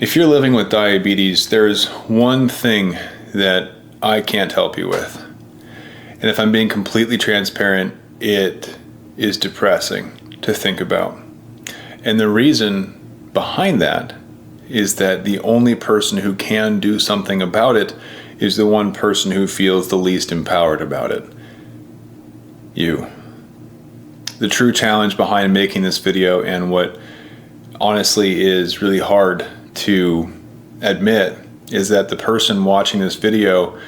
If you're living with diabetes, there's one thing that I can't help you with. And if I'm being completely transparent, it is depressing to think about. And the reason behind that is that the only person who can do something about it is the one person who feels the least empowered about it. You. The true challenge behind making this video, and what honestly is really hard to admit, is that the person watching this video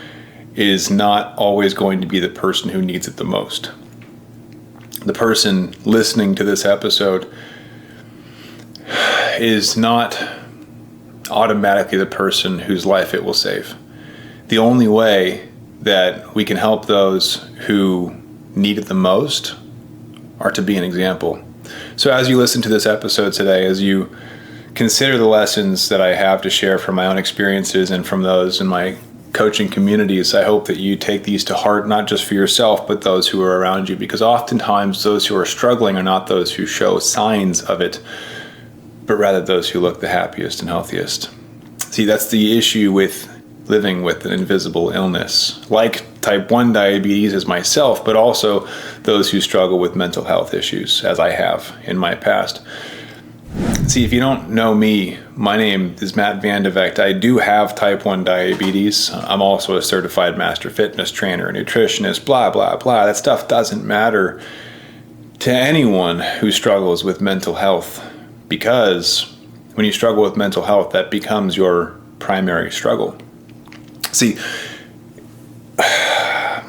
is not always going to be the person who needs it the most. The person listening to this episode is not automatically the person whose life it will save. The only way that we can help those who need it the most are to be an example. So as you listen to this episode today, as you consider the lessons that I have to share from my own experiences and from those in my coaching communities, I hope that you take these to heart, not just for yourself, but those who are around you, because oftentimes those who are struggling are not those who show signs of it, but rather those who look the happiest and healthiest. See, that's the issue with living with an invisible illness, like type 1 diabetes as myself, but also those who struggle with mental health issues, as I have in my past. See, if you don't know me, my name is Matt Van de Vecht. I do have type 1 diabetes. I'm also a certified master fitness trainer, a nutritionist, blah, blah, blah. That stuff doesn't matter to anyone who struggles with mental health, because when you struggle with mental health, that becomes your primary struggle. See,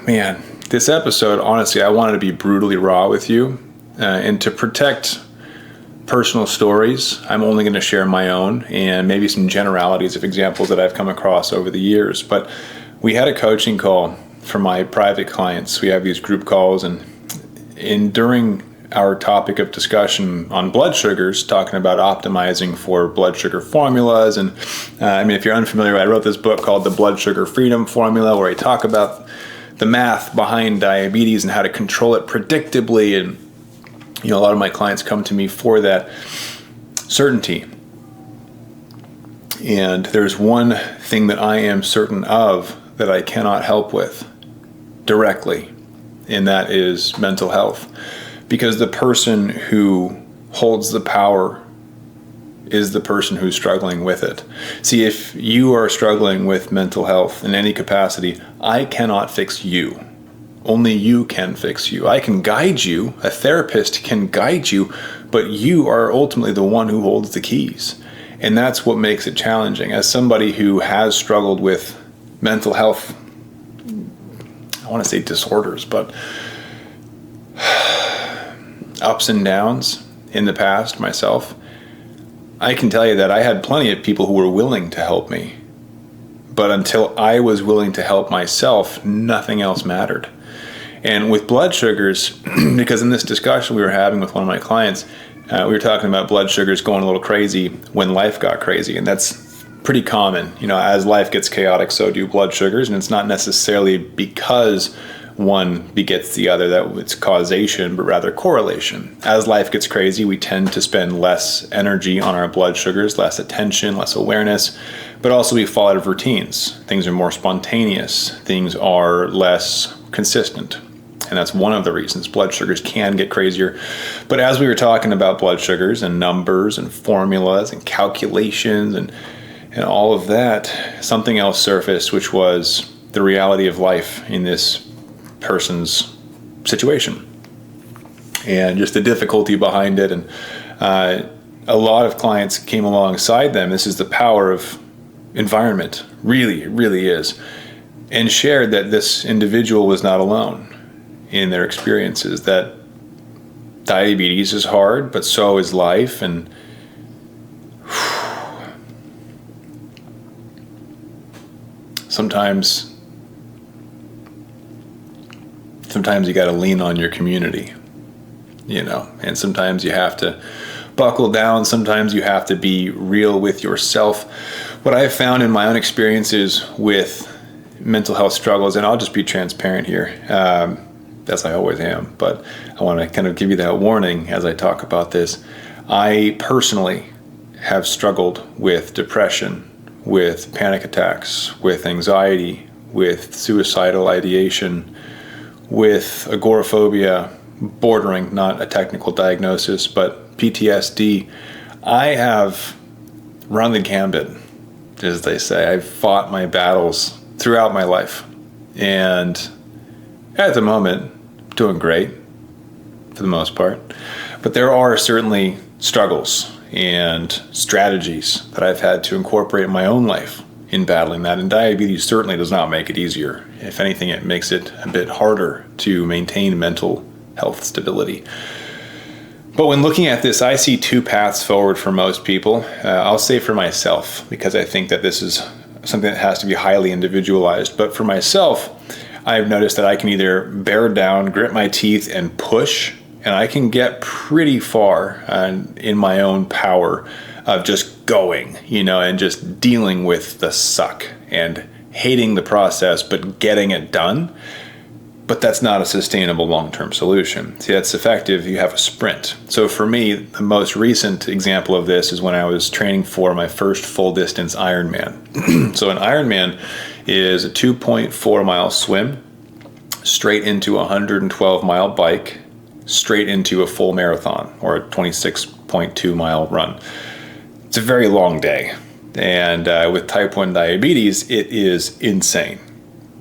man, this episode, honestly, I wanted to be brutally raw with you, and to protect personal stories, I'm only going to share my own and maybe some generalities of examples that I've come across over the years. But we had a coaching call for my private clients. We have these group calls, and during our topic of discussion on blood sugars, talking about optimizing for blood sugar formulas. And if you're unfamiliar, I wrote this book called The Blood Sugar Freedom Formula, where I talk about the math behind diabetes and how to control it predictably. And a lot of my clients come to me for that certainty. And there's one thing that I am certain of that I cannot help with directly, and that is mental health. Because the person who holds the power is the person who's struggling with it. See, if you are struggling with mental health in any capacity, I cannot fix you. Only you can fix you. I can guide you, a therapist can guide you, but you are ultimately the one who holds the keys. And that's what makes it challenging. As somebody who has struggled with mental health, I want to say disorders, but ups and downs in the past myself, I can tell you that I had plenty of people who were willing to help me. But until I was willing to help myself, nothing else mattered. And with blood sugars, because in this discussion we were having with one of my clients, we were talking about blood sugars going a little crazy when life got crazy. And that's pretty common. As life gets chaotic, so do blood sugars. And it's not necessarily because one begets the other that it's causation, but rather correlation. As life gets crazy, we tend to spend less energy on our blood sugars, less attention, less awareness, but also we fall out of routines. Things are more spontaneous. Things are less consistent. And that's one of the reasons blood sugars can get crazier. But as we were talking about blood sugars and numbers and formulas and calculations and all of that, something else surfaced, which was the reality of life in this person's situation and just the difficulty behind it. And a lot of clients came alongside them. This is the power of environment, really, it really is, and shared that this individual was not alone in their experiences, that diabetes is hard, but so is life. And sometimes you got to lean on your community, and sometimes you have to buckle down. Sometimes you have to be real with yourself. What I've found in my own experiences with mental health struggles, and I'll just be transparent here, as I always am, but I want to kind of give you that warning as I talk about this. I personally have struggled with depression, with panic attacks, with anxiety, with suicidal ideation, with agoraphobia, bordering, not a technical diagnosis, but PTSD. I have run the gambit, as they say. I've fought my battles throughout my life. And at the moment, doing great for the most part. But there are certainly struggles and strategies that I've had to incorporate in my own life in battling that. And diabetes certainly does not make it easier. If anything, it makes it a bit harder to maintain mental health stability. But when looking at this, I see two paths forward for most people. I'll say for myself, because I think that this is something that has to be highly individualized. But for myself, I've noticed that I can either bear down, grit my teeth, and push, and I can get pretty far in my own power of just going, and just dealing with the suck and hating the process, but getting it done. But that's not a sustainable long-term solution. See, that's effective if you have a sprint. So for me, the most recent example of this is when I was training for my first full-distance Ironman. So an Ironman is a 2.4-mile swim, straight into a 112-mile bike, straight into a full marathon, or a 26.2-mile run. It's a very long day. And with type 1 diabetes, it is insane.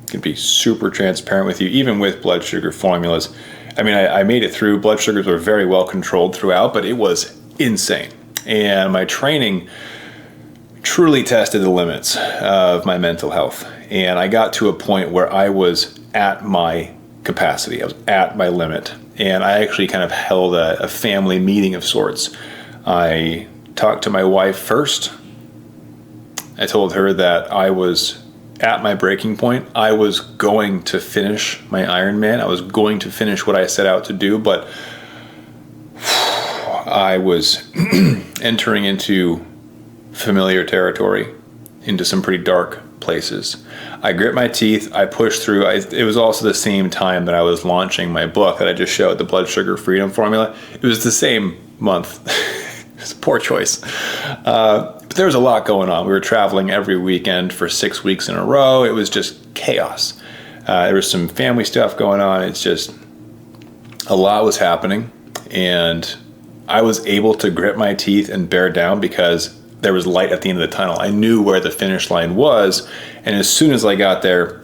Can be super transparent with you, even with blood sugar formulas. I mean, I made it through. Blood sugars were very well controlled throughout, but it was insane. And my training truly tested the limits of my mental health. And I got to a point where I was at my capacity. I was at my limit. And I actually kind of held a family meeting of sorts. I talked to my wife first. I told her that I was at my breaking point. I was going to finish my Ironman. I was going to finish what I set out to do, but I was entering into familiar territory, into some pretty dark places. I grit my teeth. I pushed through. It was also the same time that I was launching my book that I just showed, the Blood Sugar Freedom Formula. It was the same month. It's a poor choice. But there was a lot going on. We were traveling every weekend for 6 weeks in a row. It was just chaos. There was some family stuff going on. It's just a lot was happening. And I was able to grit my teeth and bear down because there was light at the end of the tunnel. I knew where the finish line was. And as soon as I got there,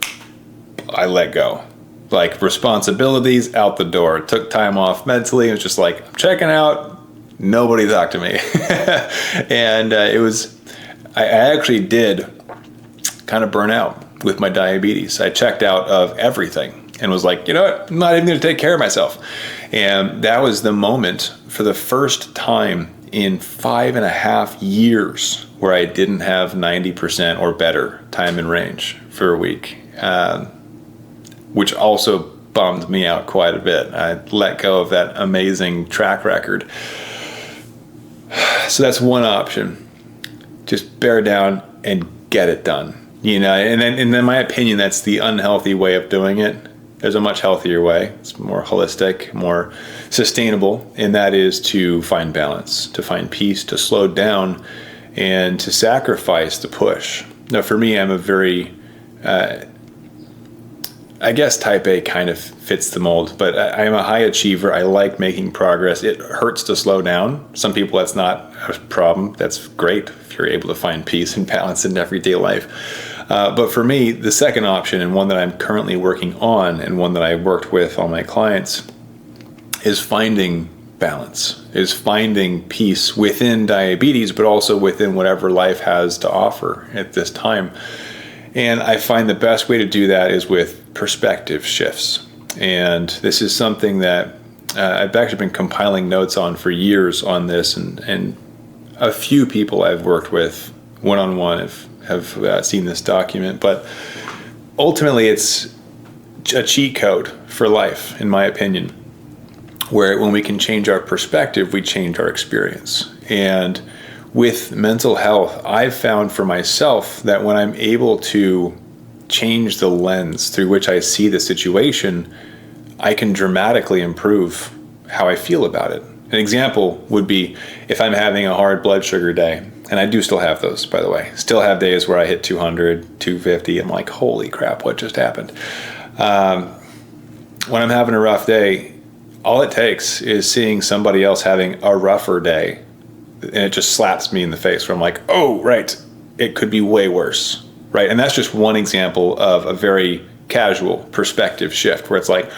I let go. Like, responsibilities out the door. Took time off mentally. It was just like, I'm checking out. Nobody talked to me. And I actually did kind of burn out with my diabetes. I checked out of everything and was like, you know what? I'm not even going to take care of myself. And that was the moment for the first time in 5.5 years where I didn't have 90% or better time in range for a week, which also bummed me out quite a bit. I let go of that amazing track record. So that's one option. Just bear down and get it done. And in my opinion, that's the unhealthy way of doing it. There's a much healthier way. It's more holistic, more sustainable, and that is to find balance, to find peace, to slow down, and to sacrifice the push. Now, for me, I'm a very, I guess type A kind of fits the mold, but I'm a high achiever. I like making progress. It hurts to slow down. Some people, that's not a problem. That's great if you're able to find peace and balance in everyday life. But for me, the second option, and one that I'm currently working on, and one that I worked with all my clients, is finding balance, is finding peace within diabetes, but also within whatever life has to offer at this time. And I find the best way to do that is with perspective shifts. And this is something that I've actually been compiling notes on for years on this, and a few people I've worked with one-on-one have seen this document. But ultimately, it's a cheat code for life, in my opinion, where when we can change our perspective, we change our experience. And with mental health, I've found for myself that when I'm able to change the lens through which I see the situation, I can dramatically improve how I feel about it. An example would be if I'm having a hard blood sugar day, and I do still have those, by the way. Still have days where I hit 200, 250. I'm like, holy crap, what just happened? When I'm having a rough day, all it takes is seeing somebody else having a rougher day, and it just slaps me in the face where I'm like, oh, right, it could be way worse, right? And that's just one example of a very casual perspective shift where it's like,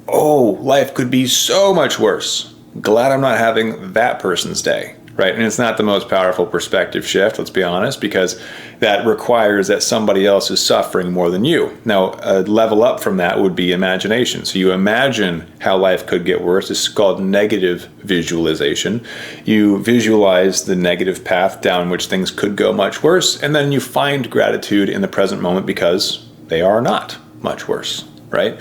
oh, life could be so much worse. Glad I'm not having that person's day, right? And it's not the most powerful perspective shift, let's be honest, because that requires that somebody else is suffering more than you. Now, a level up from that would be imagination. So you imagine how life could get worse. This is called negative visualization. You visualize the negative path down which things could go much worse, and then you find gratitude in the present moment because they are not much worse, right?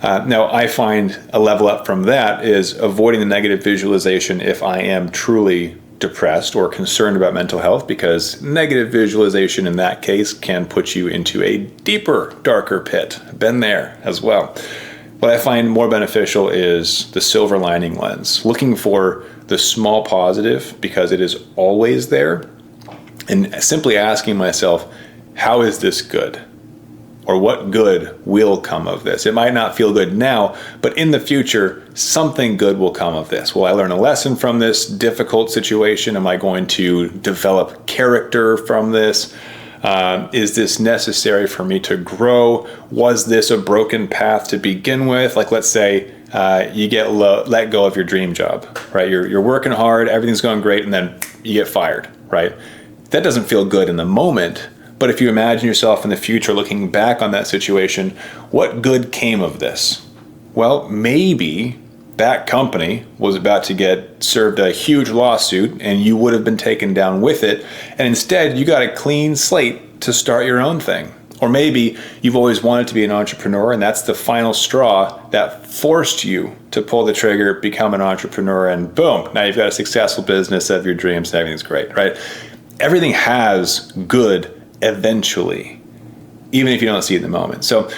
Now, I find a level up from that is avoiding the negative visualization if I am truly depressed or concerned about mental health, because negative visualization in that case can put you into a deeper, darker pit. I've been there as well. What I find more beneficial is the silver lining lens, looking for the small positive because it is always there, and simply asking myself, how is this good? Or what good will come of this? It might not feel good now, but in the future, something good will come of this. Will I learn a lesson from this difficult situation? Am I going to develop character from this? Is this necessary for me to grow? Was this a broken path to begin with? Like, let's say you get let go of your dream job, right? You're working hard, everything's going great, and then you get fired, right? That doesn't feel good in the moment. But if you imagine yourself in the future looking back on that situation, what good came of this? Well, maybe that company was about to get served a huge lawsuit and you would have been taken down with it. And instead, you got a clean slate to start your own thing. Or maybe you've always wanted to be an entrepreneur and that's the final straw that forced you to pull the trigger, become an entrepreneur, and boom, now you've got a successful business of your dreams and everything's great, right? Everything has good eventually, even if you don't see it in the moment. So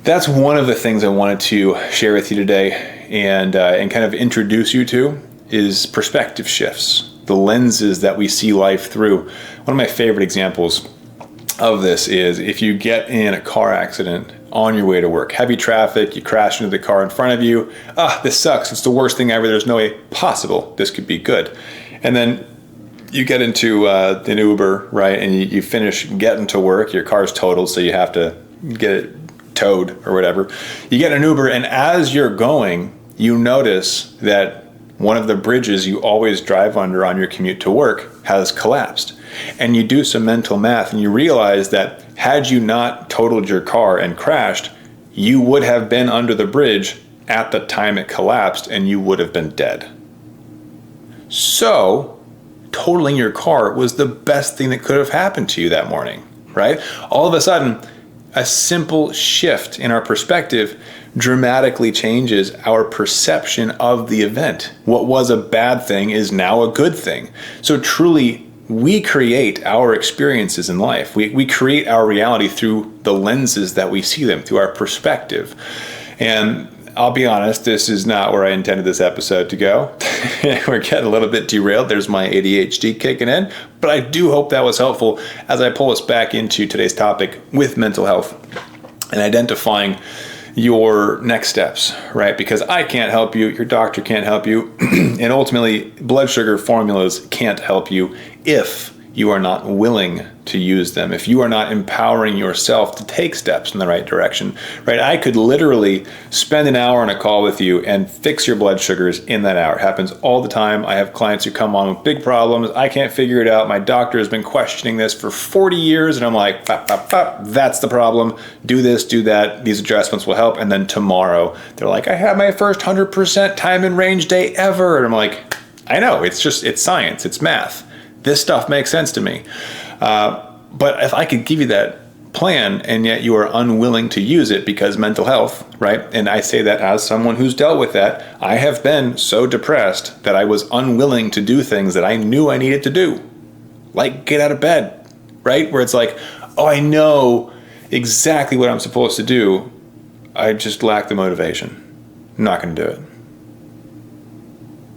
that's one of the things I wanted to share with you today and kind of introduce you to is perspective shifts, the lenses that we see life through. One of my favorite examples of this is if you get in a car accident on your way to work, heavy traffic, you crash into the car in front of you. This sucks. It's the worst thing ever. There's no way possible this could be good. And then you get into an Uber, right, and you finish getting to work. Your car's totaled, so you have to get it towed or whatever. You get an Uber, and as you're going, you notice that one of the bridges you always drive under on your commute to work has collapsed. And you do some mental math, and you realize that had you not totaled your car and crashed, you would have been under the bridge at the time it collapsed, and you would have been dead. So totaling your car was the best thing that could have happened to you that morning, right? All of a sudden, a simple shift in our perspective dramatically changes our perception of the event. What was a bad thing is now a good thing. So truly, we create our experiences in life. We create our reality through the lenses that we see them, through our perspective. And I'll be honest, this is not where I intended this episode to go. We're getting a little bit derailed. There's my ADHD kicking in. But I do hope that was helpful as I pull us back into today's topic with mental health and identifying your next steps, right? Because I can't help you, your doctor can't help you, and ultimately blood sugar formulas can't help you if you are not willing to use them, if you are not empowering yourself to take steps in the right direction, right? I could literally spend an hour on a call with you and fix your blood sugars in that hour. It happens all the time. I have clients who come on with big problems. I can't figure it out. My doctor has been questioning this for 40 years, and I'm like, that's the problem. Do this, do that. These adjustments will help. And then tomorrow, they're like, I had my first 100% time in range day ever. And I'm like, I know, it's science, it's math. This stuff makes sense to me. But if I could give you that plan and yet you are unwilling to use it because mental health, right? And I say that as someone who's dealt with that. I have been so depressed that I was unwilling to do things that I knew I needed to do. Like get out of bed, right? Where it's like, oh, I know exactly what I'm supposed to do. I just lack the motivation. I'm not going to do it.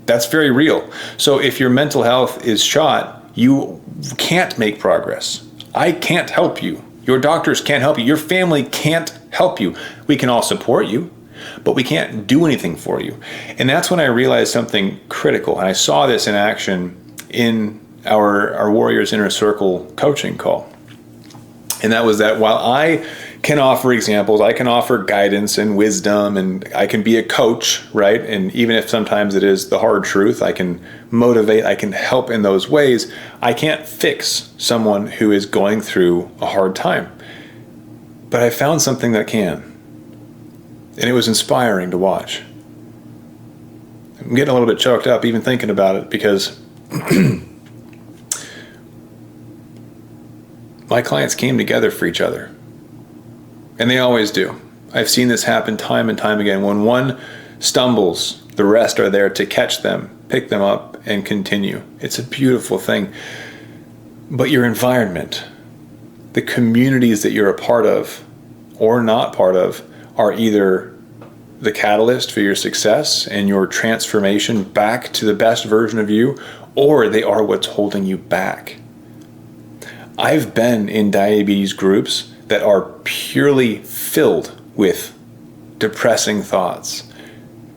That's very real. So if your mental health is shot, you can't make progress. I can't help you. Your doctors can't help you. Your family can't help you. We can all support you, but we can't do anything for you. And that's when I realized something critical. And I saw this in action in our Warriors Inner Circle coaching call. And that was that while I can offer examples, I can offer guidance and wisdom, and I can be a coach, right? And even if sometimes it is the hard truth, I can motivate, I can help in those ways. I can't fix someone who is going through a hard time. But I found something that can. And it was inspiring to watch. I'm getting a little bit choked up even thinking about it, because my clients came together for each other. And they always do. I've seen this happen time and time again. When one stumbles, the rest are there to catch them, pick them up, and continue. It's a beautiful thing. But your environment, the communities that you're a part of or not part of, are either the catalyst for your success and your transformation back to the best version of you, or they are what's holding you back. I've been in diabetes groups that are purely filled with depressing thoughts.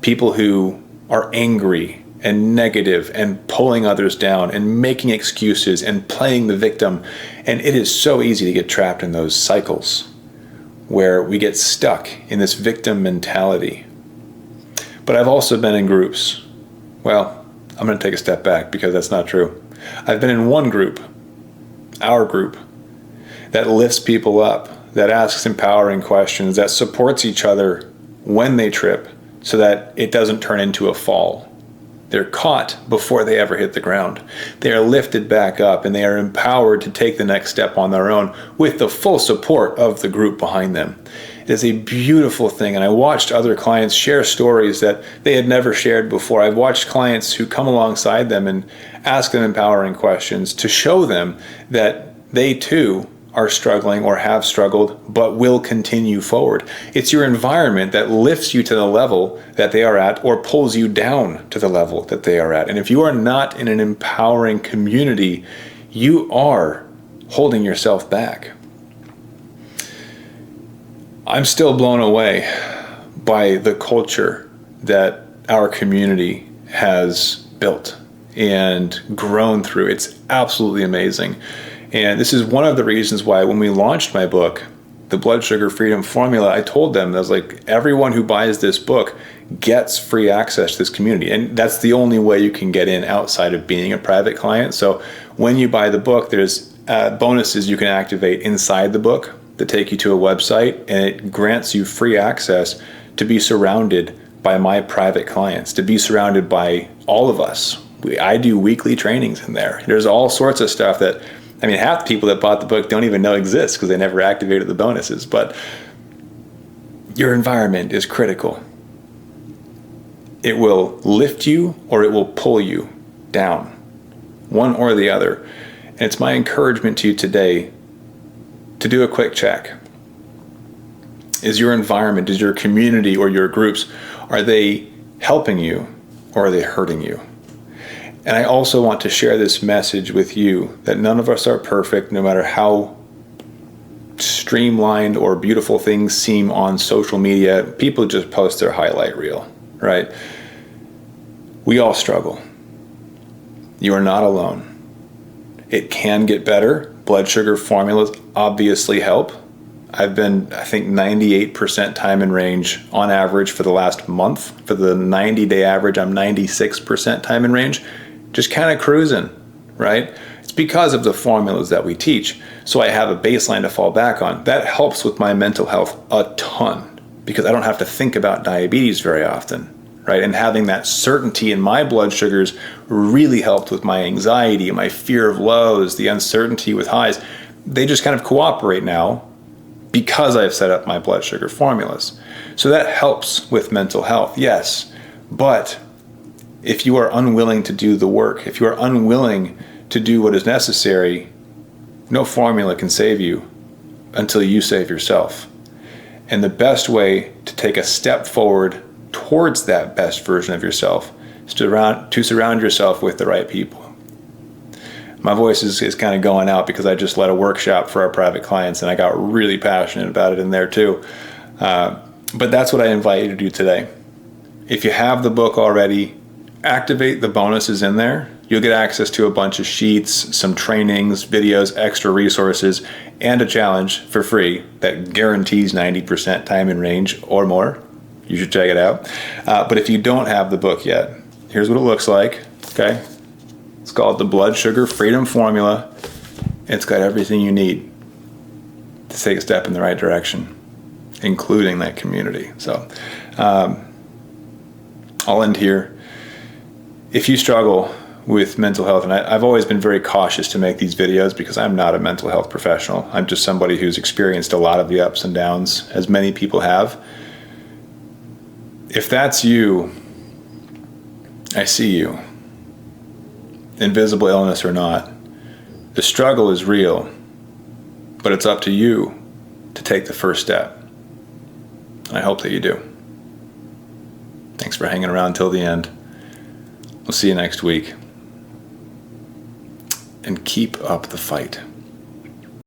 People who are angry and negative and pulling others down and making excuses and playing the victim. And it is so easy to get trapped in those cycles where we get stuck in this victim mentality. But I've also been in groups. Well, I'm going to take a step back because that's not true. I've been in one group, our group, that lifts people up, that asks empowering questions, that supports each other when they trip so that it doesn't turn into a fall. They're caught before they ever hit the ground. They are lifted back up and they are empowered to take the next step on their own with the full support of the group behind them. It is a beautiful thing, and I watched other clients share stories that they had never shared before. I've watched clients who come alongside them and ask them empowering questions to show them that they too are struggling or have struggled, but will continue forward. It's your environment that lifts you to the level that they are at or pulls you down to the level that they are at. And if you are not in an empowering community, you are holding yourself back. I'm still blown away by the culture that our community has built and grown through. It's absolutely amazing. And this is one of the reasons why when we launched my book, The Blood Sugar Freedom Formula, I told them, I was like, everyone who buys this book gets free access to this community. And that's the only way you can get in outside of being a private client. So when you buy the book, there's bonuses you can activate inside the book that take you to a website, and it grants you free access to be surrounded by my private clients, to be surrounded by all of us. I do weekly trainings in there. There's all sorts of stuff that, I mean, half the people that bought the book don't even know exists because they never activated the bonuses. But your environment is critical. It will lift you or it will pull you down, one or the other. And it's my encouragement to you today to do a quick check. Is your environment, is your community or your groups, are they helping you or are they hurting you? And I also want to share this message with you that none of us are perfect, no matter how streamlined or beautiful things seem on social media. People just post their highlight reel, right? We all struggle. You are not alone. It can get better. Blood sugar formulas obviously help. I've been, I think, 98% time in range on average for the last month. For the 90-day average, I'm 96% time in range. Just kind of cruising, right? It's because of the formulas that we teach. So I have a baseline to fall back on. That helps with my mental health a ton because I don't have to think about diabetes very often, right? And having that certainty in my blood sugars really helped with my anxiety, my fear of lows, the uncertainty with highs. They just kind of cooperate now because I've set up my blood sugar formulas. So that helps with mental health, yes. But if you are unwilling to do the work, if you are unwilling to do what is necessary, no formula can save you until you save yourself. And the best way to take a step forward towards that best version of yourself to surround yourself with the right people. My voice is kind of going out because I just led a workshop for our private clients, and I got really passionate about it in there too. But that's what I invite you to do today. If you have the book already, activate the bonuses in there. You'll get access to a bunch of sheets, some trainings, videos, extra resources, and a challenge for free that guarantees 90% time in range or more. You should check it out. But if you don't have the book yet, here's what it looks like. Okay, it's called the Blood Sugar Freedom Formula. It's got everything you need to take a step in the right direction, including that community. So I'll end here. If you struggle with mental health, and I've always been very cautious to make these videos because I'm not a mental health professional. I'm just somebody who's experienced a lot of the ups and downs, as many people have. If that's you, I see you. Invisible illness or not, the struggle is real, but it's up to you to take the first step. I hope that you do. Thanks for hanging around till the end. We'll see you next week. And keep up the fight.